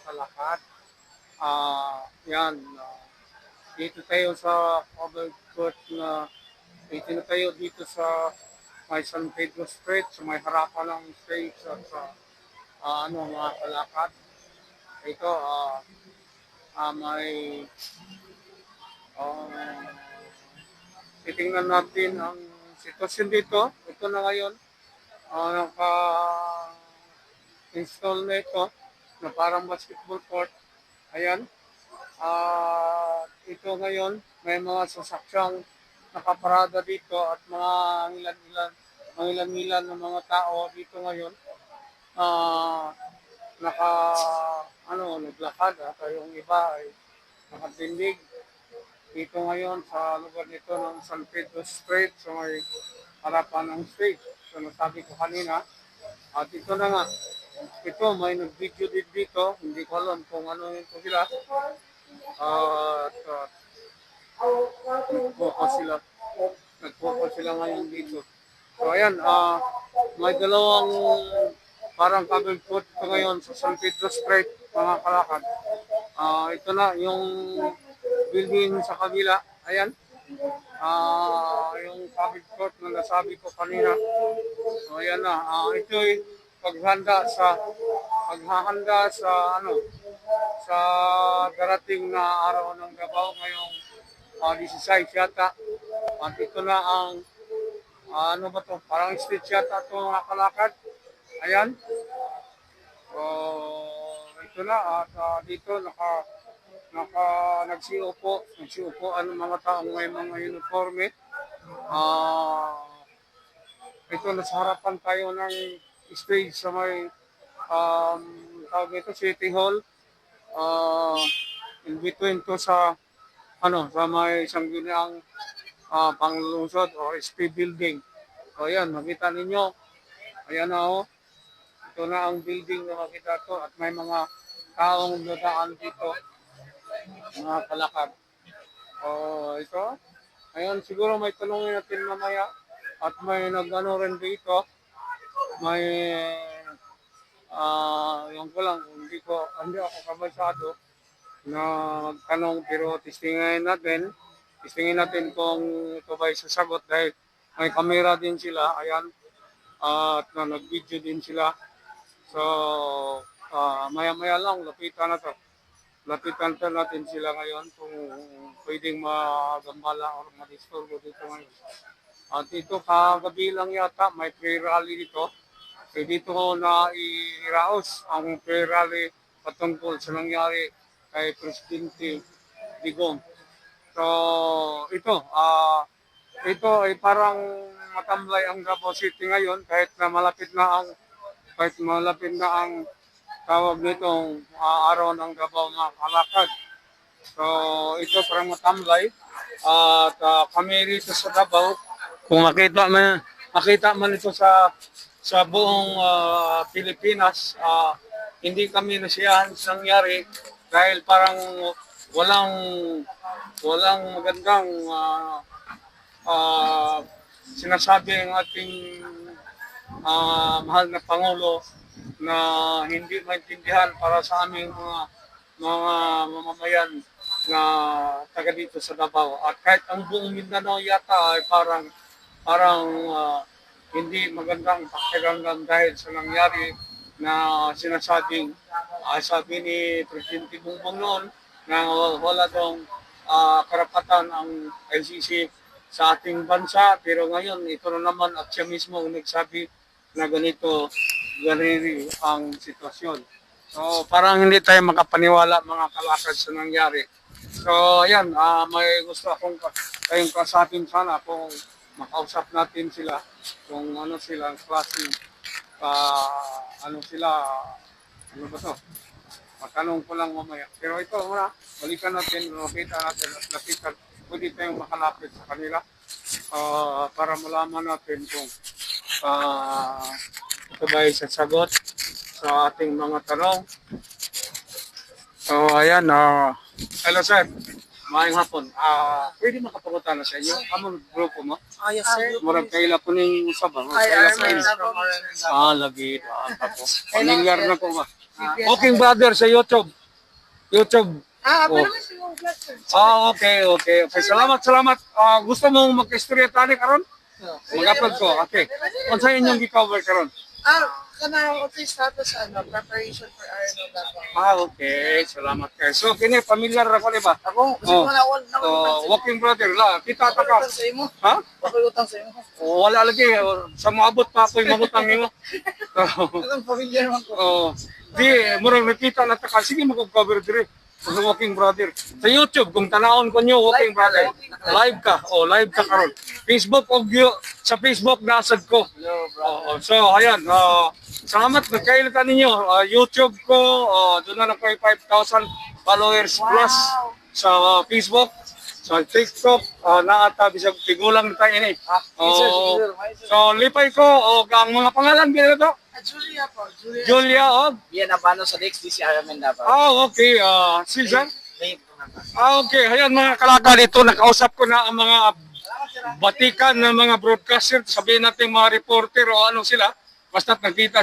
kalakad. Yan, dito tayo sa covered court na dito na tayo dito sa may San Pedro Street, sa may harapan ng stage at sa mga kalakad. Ito, may uh, titingnan natin ang sitwasyon dito. Ito na ngayon, naka-install na ito na parang basketball court. Ayan. Ito ngayon, may mga sasakyang nakaparada dito at mga ilan-ilan ng mga tao dito ngayon. Naglakad at yung iba ay nakatindig dito ngayon sa lugar nito ng San Pedro Street sa may harapan ng stage. So nasabi ko kanina, at ito na nga, ito may nag-video din dito, hindi ko alam kung ano ito sila. Nag-focus sila ngayon dito. So ayan, may dalawang parang covered court ito ngayon sa San Pedro Street, mga kalakad. Ito na yung building sa kabila. Ayan. Yung covered court na nasabi ko kanina. So ayan na. Ito ay paghahanda sa sa darating na araw ng Davao ngayong 16 yata. At ito na ang parang stage yata ito mga kalakad. Ayan. So, ito na at dito nagsiupo ang mga taong may mga uniforme. Ito nasa harapan tayo ng stage sa may tawag ito City Hall. In between to sa may sangguniang panglungsod o SP building. So ayan, makita ninyo. Ayan na ito na ang building na makita to at may mga taong dadaan dito, mga kalakad. Ito. Ayan, siguro may tanongin natin mamaya at may rin dito. May yung ko lang, hindi ako kabasado na magtanong pero testingin natin kung ito ba sasagot dahil may camera din sila. Ayan. At nag-video din sila. So, maya-maya lang, lapitan natin sila ngayon kung pwedeng magambala o madisturbo dito ngayon. At ito, kagabi lang yata, may prayer rally dito. So, dito na iraos ang prayer rally patungkol sa nangyari kay Presidente Digong. So, ito ay parang matamlay ang Davao City ngayon kahit malapit na ang tawag nitong araw ng Davao mga kalakad. So ito parang matamlay at kami rito sa Davao, kung makita man ito sa buong Pilipinas, hindi kami nasiyahan sa nangyari dahil parang walang magandang sinasabi ng ating mahal na Pangulo na hindi maintindihan para sa aming mga mamamayan na taga dito sa Davao. At kahit ang buong Mindanao yata ay parang hindi magandang pakiramdam dahil sa nangyari na sinasabing sabi ni Presidente Bongbong noon na wala daw karapatan ang ICC sa ating bansa, pero ngayon ito na naman at siya mismo nagsabi na ganito ang sitwasyon. So parang hindi tayo makapaniwala mga kalakad sa nangyari. So ayan, may gusto akong kayong kasabing sana kung makausap natin sila kung ano sila ang klaseng ano ba to? Matanong ko lang mamaya. Pero ito muna, balikan natin, makita natin at lapitan. Pwede tayong makalapit sa kanila para malaman natin kung ito ba ay sasagot sa ating mga tanong. So ayan, hello sir. Maayong hapon. Pwede makapunta na sa inyo? Among grupo mo? Yes, sir. Murag kaila po ng usab. Hi, Armin. Lagi. Ako. Familiar na ko ba? Okay, brother, sa YouTube. YouTube. Pero Oh. may silang vlog, sir. Okay. Salamat. Gusto mong mag-istorya tani karon? Mag-upload ko. Okay. Kung sa inyong gi-cover karon? Kanang status, preparation for RNO.com. Okay. Salamat kayo. So, kini familiar ako, di ba? Ako, kasi Oh. wala Walking brother la. Kita ta ka. sa imo. Ha? Ako utang sa imo. Wala lagi. Sa maabot pa ako'y mangutang nimo. Anong familiar man ko. Di, murang nakita na ta ka. Sige, mag-cover dire. Sa Walking Brother. Sa YouTube, kung tanawon ko nyo, Walking Brother. Live ka. Live ka karon. Facebook, sa Facebook, nasad ko. So, ayan. Salamat, nagkailitan ninyo. YouTube ko, doon na ko'y 5,000 followers plus sa Facebook. Sa TikTok, naata, bisag tigulang na tayo ini. So, lipay ko, ang mga pangalan, gina to? Julia po. Julia, Yan na paano sa next DCR Armin dapat. Okay. Susan? Name. Okay. Ayan mga kalakal, ito nakausap ko na ang mga batikan ng mga broadcaster, sabihin natin mga reporter o ano sila. Basta nakita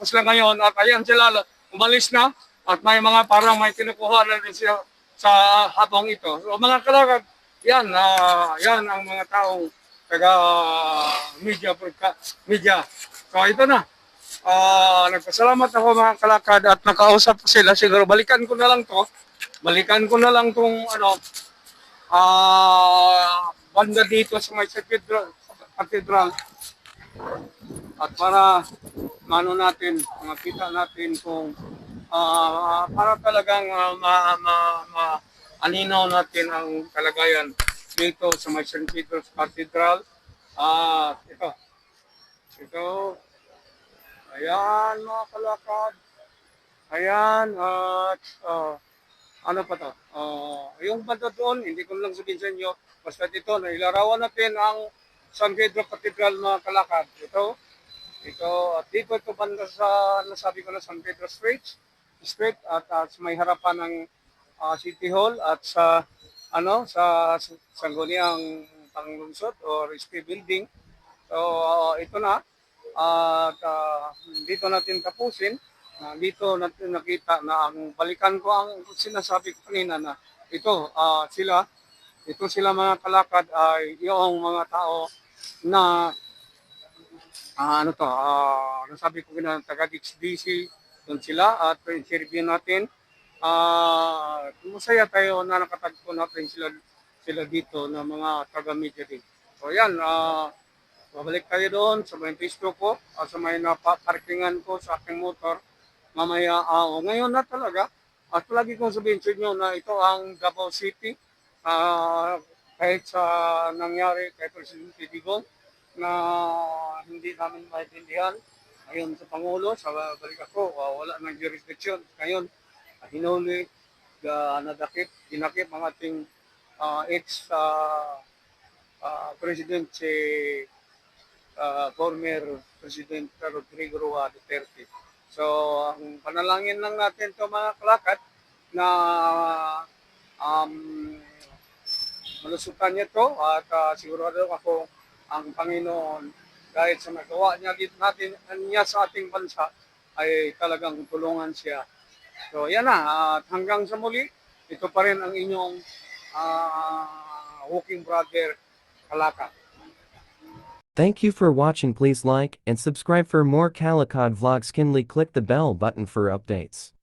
ko sila ngayon at ayan sila, umalis na at may mga parang may kinukuha na rin sila sa habang ito. So, mga kalakal, yan ang mga taong taga media. So ito na. Nagpasalamat ako mga kalakad at nakausap ko sila. Siguro balikan ko na lang tong banda dito sa may cathedral. At para makita natin kung para talagang alinaw natin ang kalagayan dito sa may St. Peter's Cathedral. Ito. Ayan mga kalakad. Ayan at ano pa to? Yung banda doon, hindi ko lang sabihin sa inyo. Basta dito, nailarawan natin ang San Pedro Cathedral mga kalakad. Ito at dito ito banda sa nasabi ko na San Pedro Street at sa may harapan ng City Hall at sa Sangguniang Panglungsod or SP Building. So ito na at dito natin tapusin. Dito natin nakita na ang balikan ko ang sinasabi ko kanina na ito sila mga kalakad ay yung mga tao na nasabi ko kanina taga DC doon sila at interview natin. Masaya tayo na nakatagpo natin sila dito na mga taga-media din. So yan, babalik tayo doon sa may Facebook ko, sa may napaparkingan ko sa aking motor. Mamaya, ngayon na talaga, at lagi kong sabihin sa inyo na ito ang Davao City, kahit sa nangyari kay Presidente Digong, na hindi namin maintindihan. Ngayon sa Pangulo, sa balik ako, wala nang jurisdiction. Ngayon, hinuli, dinakip ang ating ex-president former President Rodrigo Roa Duterte. So, ang panalangin lang natin ito mga kalakad na malusutan niya ito at sigurado ako ang Panginoon kahit sa nagawa niya dito niya sa ating bansa ay talagang tulungan siya. So, yan na. At hanggang sa muli, ito pa rin ang inyong Walking Brother Kalakad. Thank you for watching. Please like and subscribe for more Calicut vlogs. Kindly click the bell button for updates.